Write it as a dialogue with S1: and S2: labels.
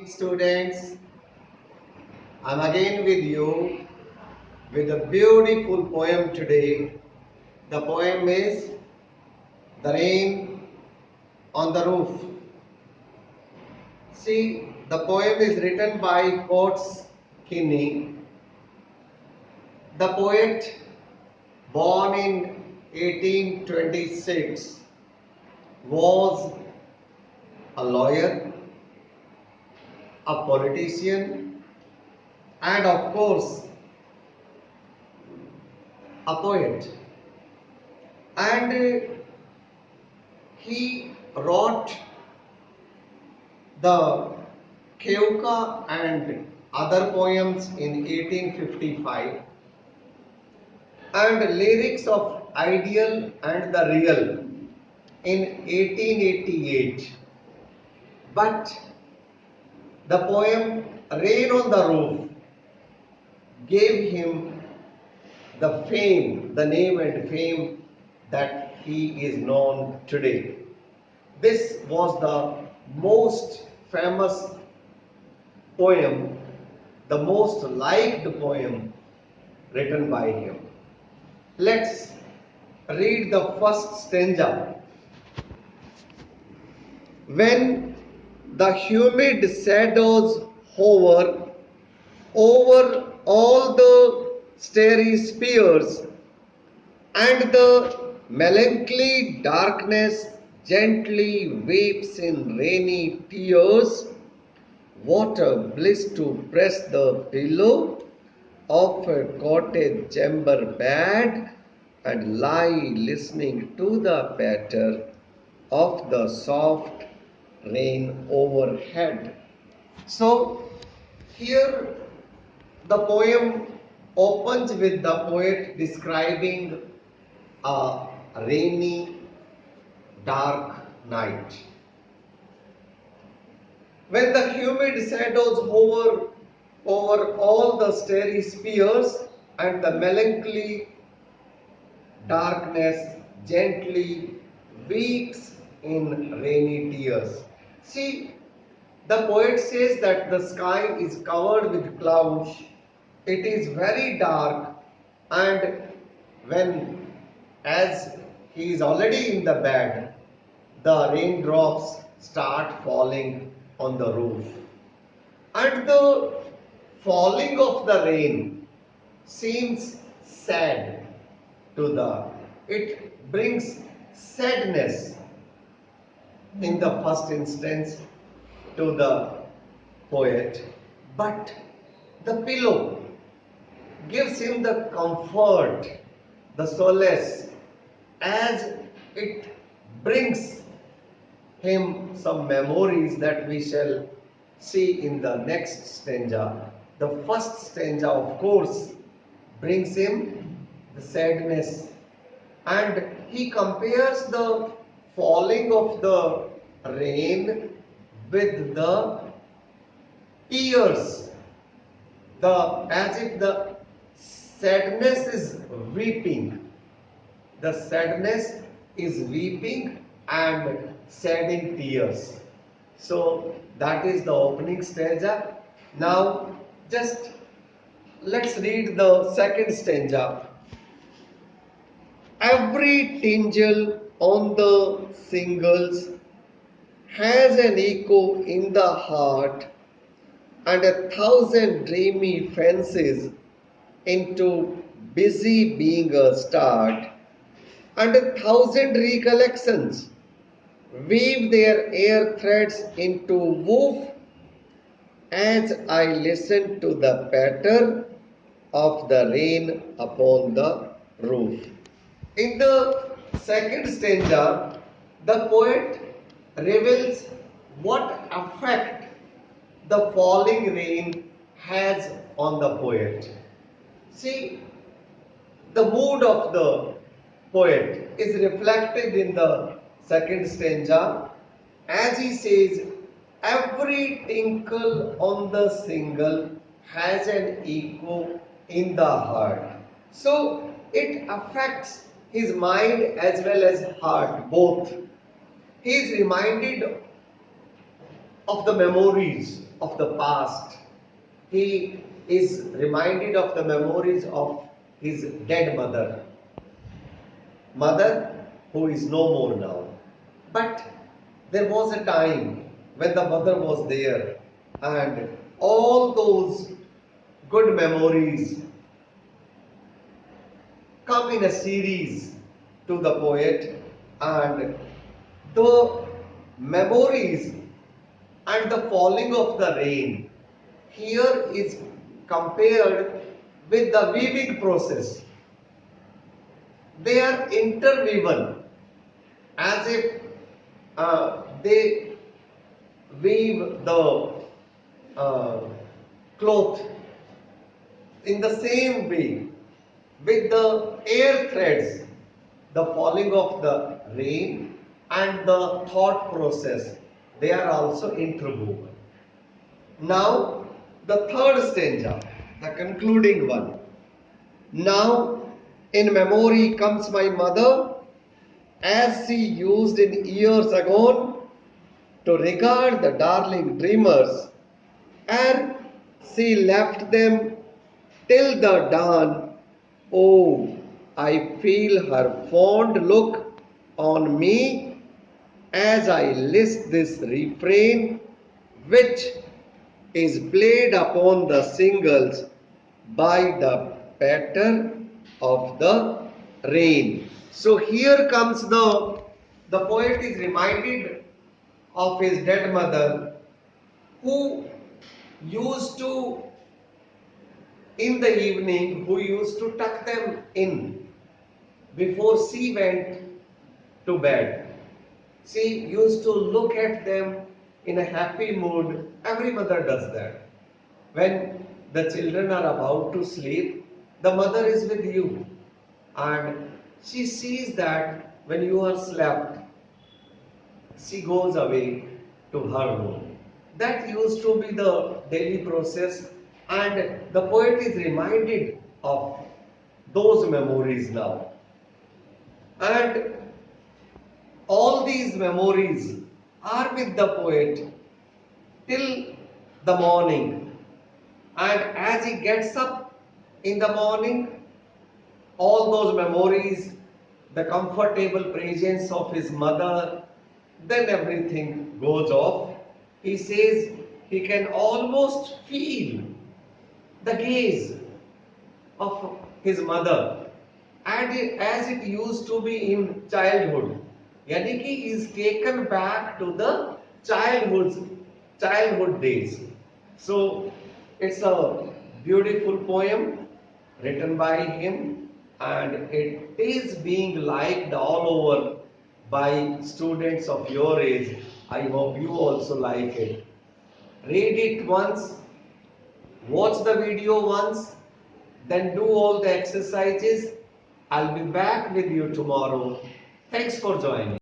S1: Students, I'm again with you with a beautiful poem today. The poem is The Rain on the Roof. See, the poem is written by Coates Kinney. The poet, born in 1826, was a lawyer, a politician, and of course, a poet. And he wrote the Keuka and other poems in 1855 and lyrics of Ideal and the Real in 1888. But the poem Rain on the Roof gave him the fame, the name and fame that he is known today. This was the most famous poem, the most liked poem written by him. Let's read the first stanza. When the humid shadows hover over all the starry spheres, and the melancholy darkness gently weeps in rainy tears, what a bliss to press the pillow of a cottage chamber bed and lie listening to the patter of the soft rain overhead. So, here the poem opens with the poet describing a rainy, dark night. When the humid shadows hover over all the starry spheres and the melancholy darkness gently weeps in rainy tears. See, the poet says that the sky is covered with clouds, it is very dark, and when, as he is already in the bed, the raindrops start falling on the roof. And the falling of the rain seems sad to it brings sadness in the first instance to the poet, but the pillow gives him the comfort, the solace, as it brings him some memories that we shall see in the next stanza. The first stanza, of course, brings him the sadness, and he compares the falling of the rain with the tears, the as if the sadness is weeping. The sadness is weeping and shedding tears. So that is the opening stanza. Now just let's read the second stanza. Every tingle on the singles has an echo in the heart, and 1,000 dreamy fancies into busy being a start, and 1,000 recollections weave their air threads into woof as I listen to the patter of the rain upon the roof. In the second stanza, the poet reveals what effect the falling rain has on the poet. See, the mood of the poet is reflected in the second stanza as he says, every tinkle on the single has an echo in the heart. So it affects his mind as well as heart, both. He is reminded of the memories of the past. He is reminded of the memories of his dead mother who is no more now. But there was a time when the mother was there, and all those good memories come in a series to the poet, and the memories and the falling of the rain here is compared with the weaving process. They are interwoven as if they weave the cloth in the same way with the air threads, the falling of the rain and the thought process, they are also interwoven. Now, the third stanza, the concluding one. Now, in memory comes my mother, as she used in years agone to regard the darling dreamers, ere she left them till the dawn. Oh, I feel her fond look on me as I list this refrain, which is played upon the singles by the patter of the rain. So here comes the poet is reminded of his dead mother, who used to, in the evening, who used to tuck them in before she went to bed. She used to look at them in a happy mood. Every mother does that. When the children are about to sleep, the mother is with you, and she sees that when you are slept, she goes away to her room. That used to be the daily process, and the poet is reminded of those memories now. And all these memories are with the poet till the morning. And as he gets up in the morning, all those memories, the comfortable presence of his mother, then everything goes off. He says he can almost feel the gaze of his mother as it used to be in childhood. Yani ki he is taken back to the childhood days. So it's a beautiful poem written by him, and it is being liked all over by students of your age. I hope you also like it. Read it once, watch the video once, then do all the exercises. I'll be back with you tomorrow. Thanks for joining.